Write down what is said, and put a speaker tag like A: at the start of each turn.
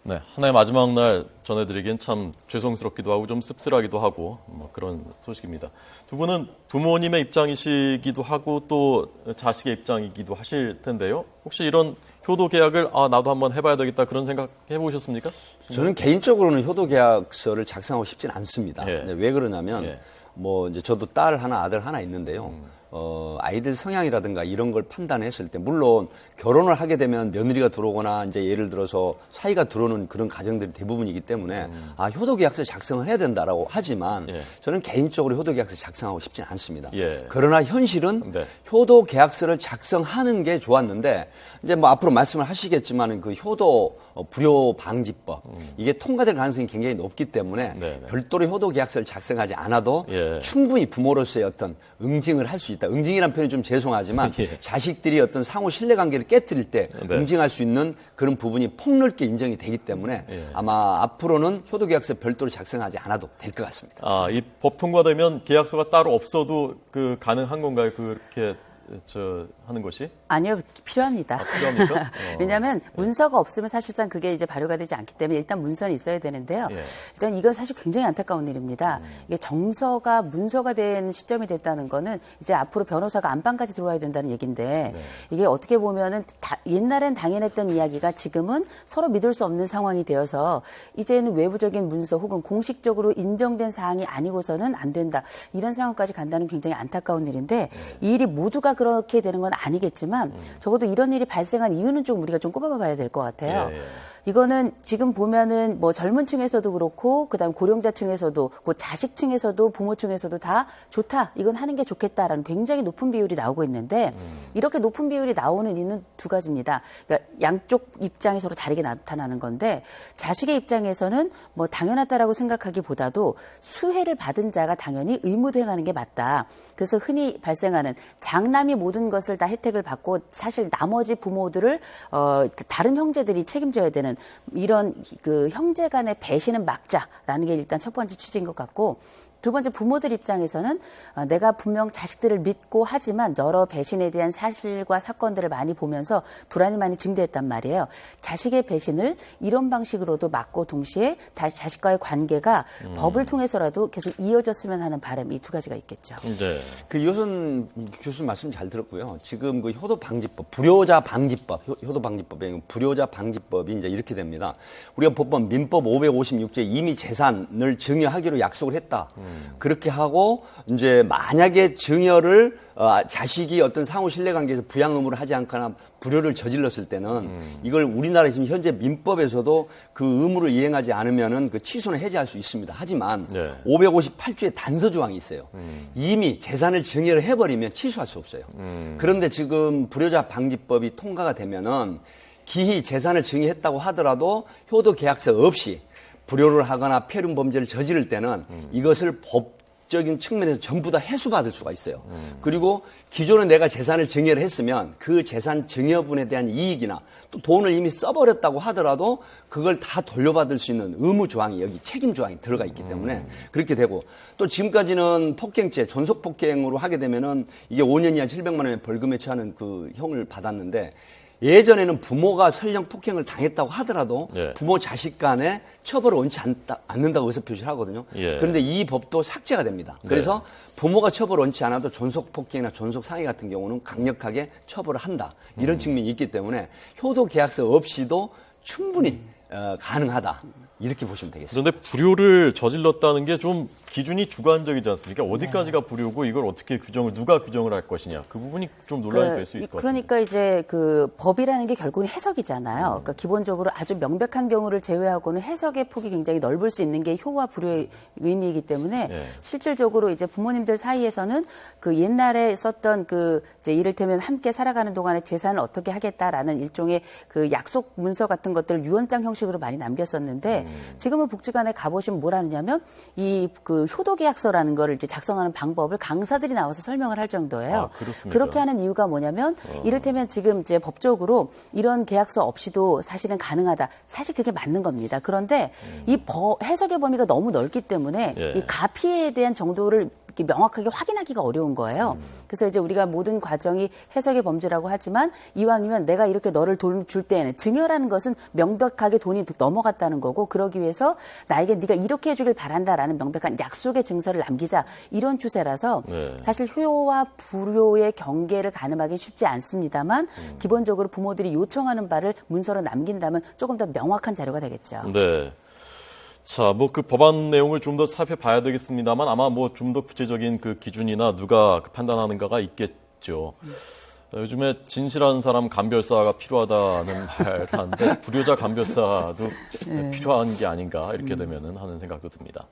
A: 네, 하나의 마지막 날 전해드리기엔 참 죄송스럽기도 하고 좀 씁쓸하기도 하고 그런 소식입니다. 두 분은 부모님의 입장이시기도 하고 또 자식의 입장이기도 하실 텐데요. 혹시 이런 효도 계약을 나도 한번 해봐야 되겠다 그런 생각 해보셨습니까?
B: 저는 개인적으로는 효도 계약서를 작성하고 싶진 않습니다.
A: 예.
B: 왜 그러냐면
A: 예.
B: 이제 저도 딸 하나, 아들 하나 있는데요. 아이들 성향이라든가 이런 걸 판단했을 때, 물론 결혼을 하게 되면 며느리가 들어오거나 이제 예를 들어서 사이가 들어오는 그런 가정들이 대부분이기 때문에 효도계약서 작성을 해야 된다라고 하지만
A: 예.
B: 저는 개인적으로 효도계약서 작성하고 싶진 않습니다.
A: 예.
B: 그러나 현실은
A: 네.
B: 효도계약서를 작성하는 게 좋았는데 이제 앞으로 말씀을 하시겠지만 그 효도 불효 방지법 이게 통과될 가능성이 굉장히 높기 때문에
A: 네네.
B: 별도로 효도계약서를 작성하지 않아도
A: 예.
B: 충분히 부모로서의 어떤 응징을 할 수 있다. 응징이라는 표현이 좀 죄송하지만
A: 예.
B: 자식들이 어떤 상호 신뢰관계를 깨뜨릴 때
A: 네.
B: 응징할 수 있는 그런 부분이 폭넓게 인정이 되기 때문에
A: 예.
B: 아마 앞으로는 효도계약서 별도로 작성하지 않아도 될 것 같습니다.
A: 이 법 통과되면 계약서가 따로 없어도 가능한 건가요? 그렇게 하는 것이?
C: 아니요, 필요합니다.
A: 필요합니까?
C: 왜냐하면 문서가 없으면 사실상 그게 이제 발효가 되지 않기 때문에 일단 문서는 있어야 되는데요.
A: 예.
C: 일단 이건 사실 굉장히 안타까운 일입니다. 이게 정서가 문서가 된 시점이 됐다는 거는 이제 앞으로 변호사가 안방까지 들어와야 된다는 얘기인데
A: 네.
C: 이게 어떻게 보면은 옛날엔 당연했던 이야기가 지금은 서로 믿을 수 없는 상황이 되어서 이제는 외부적인 문서 혹은 공식적으로 인정된 사항이 아니고서는 안 된다. 이런 상황까지 간다는 굉장히 안타까운 일인데 이 일이 모두가 그렇게 되는 건 아니겠지만 적어도 이런 일이 발생한 이유는 좀 우리가 좀 꼽아봐야 될 것 같아요.
A: 예.
C: 이거는 지금 보면은 젊은 층에서도 그렇고 그다음 고령자 층에서도 자식 층에서도 부모 층에서도 다 좋다. 이건 하는 게 좋겠다라는 굉장히 높은 비율이 나오고 있는데 이렇게 높은 비율이 나오는 이유는 두 가지입니다. 그러니까 양쪽 입장이 서로 다르게 나타나는 건데 자식의 입장에서는 당연하다라고 생각하기보다도 수혜를 받은 자가 당연히 의무도 행하는 게 맞다. 그래서 흔히 발생하는 장남이 모든 것을 다 혜택을 받고 사실 나머지 부모들을 다른 형제들이 책임져야 되는 이런 그 형제 간의 배신은 막자라는 게 일단 첫 번째 취지인 것 같고 두 번째 부모들 입장에서는 내가 분명 자식들을 믿고 하지만 여러 배신에 대한 사실과 사건들을 많이 보면서 불안이 많이 증대했단 말이에요. 자식의 배신을 이런 방식으로도 막고 동시에 다시 자식과의 관계가 법을 통해서라도 계속 이어졌으면 하는 바람 이 두 가지가 있겠죠.
A: 네.
B: 그 이호선 교수님 말씀 잘 들었고요. 지금 그 효도방지법, 불효자 방지법, 효도방지법의 불효자 방지법이 이제 이렇게 됩니다. 우리가 법원 민법 556조에 이미 재산을 증여하기로 약속을 했다. 그렇게 하고 이제 만약에 증여를 자식이 어떤 상호 신뢰관계에서 부양 의무를 하지 않거나 불효를 저질렀을 때는 이걸 우리나라 지금 현재 민법에서도 그 의무를 이행하지 않으면은 그 취소는 해제할 수 있습니다. 하지만
A: 네.
B: 558조에 단서 조항이 있어요. 이미 재산을 증여를 해버리면 취소할 수 없어요. 그런데 지금 불효자 방지법이 통과가 되면은 기히 재산을 증여했다고 하더라도 효도 계약서 없이 불효를 하거나 폐륜 범죄를 저지를 때는 이것을 법적인 측면에서 전부 다 해소받을 수가 있어요. 그리고 기존에 내가 재산을 증여를 했으면 그 재산 증여분에 대한 이익이나 또 돈을 이미 써버렸다고 하더라도 그걸 다 돌려받을 수 있는 의무 조항이 여기 책임 조항이 들어가 있기 때문에 그렇게 되고 또 지금까지는 폭행죄, 존속 폭행으로 하게 되면은 이게 5년 이하 700만 원의 벌금에 처하는 그 형을 받았는데 예전에는 부모가 설령 폭행을 당했다고 하더라도
A: 예.
B: 부모 자식 간에 처벌을 원치 않는다고 의사 표시를 하거든요.
A: 예.
B: 그런데 이 법도 삭제가 됩니다. 그래서 부모가 처벌을 원치 않아도 존속 폭행이나 존속 상해 같은 경우는 강력하게 처벌을 한다. 이런 측면이 있기 때문에 효도 계약서 없이도 충분히 가능하다. 이렇게 보시면 되겠습니다.
A: 그런데 불효를 저질렀다는 게 좀 기준이 주관적이지 않습니까? 어디까지가 불효고 이걸 어떻게 누가 규정을 할 것이냐. 그 부분이 좀 논란이 될 수 있을 것 같아요.
C: 그러니까 이제 그 법이라는 게 결국은 해석이잖아요. 그러니까 기본적으로 아주 명백한 경우를 제외하고는 해석의 폭이 굉장히 넓을 수 있는 게 효와 불효의 의미이기 때문에 실질적으로 이제 부모님들 사이에서는 그 옛날에 썼던 그 이제 이를테면 함께 살아가는 동안에 재산을 어떻게 하겠다라는 일종의 그 약속 문서 같은 것들을 유언장 형식으로 많이 남겼었는데 지금은 복지관에 가보시면 뭘 하느냐면 이 그 효도계약서라는 거를 이제 작성하는 방법을 강사들이 나와서 설명을 할 정도예요. 그렇게 하는 이유가 뭐냐면 이를테면 지금 이제 법적으로 이런 계약서 없이도 사실은 가능하다. 사실 그게 맞는 겁니다. 그런데 이 해석의 범위가 너무 넓기 때문에 이 가피에 대한 정도를 이렇게 명확하게 확인하기가 어려운 거예요. 그래서 이제 우리가 모든 과정이 해석의 범주라고 하지만 이왕이면 내가 이렇게 너를 돈 줄 때에는 증여라는 것은 명백하게 돈이 넘어갔다는 거고 그러기 위해서 나에게 네가 이렇게 해주길 바란다라는 명백한 약속의 증서를 남기자 이런 추세라서
A: 네.
C: 사실 효와 불효의 경계를 가늠하기 쉽지 않습니다만 기본적으로 부모들이 요청하는 바를 문서로 남긴다면 조금 더 명확한 자료가 되겠죠.
A: 네. 자, 뭐 그 법안 내용을 좀 더 살펴봐야 되겠습니다만 아마 뭐 좀 더 구체적인 그 기준이나 누가 그 판단하는가가 있겠죠. 요즘에 진실한 사람 간별사가 필요하다는 말을 하는데 불효자 간별사도 필요한 게 아닌가 이렇게 되면은 하는 생각도 듭니다.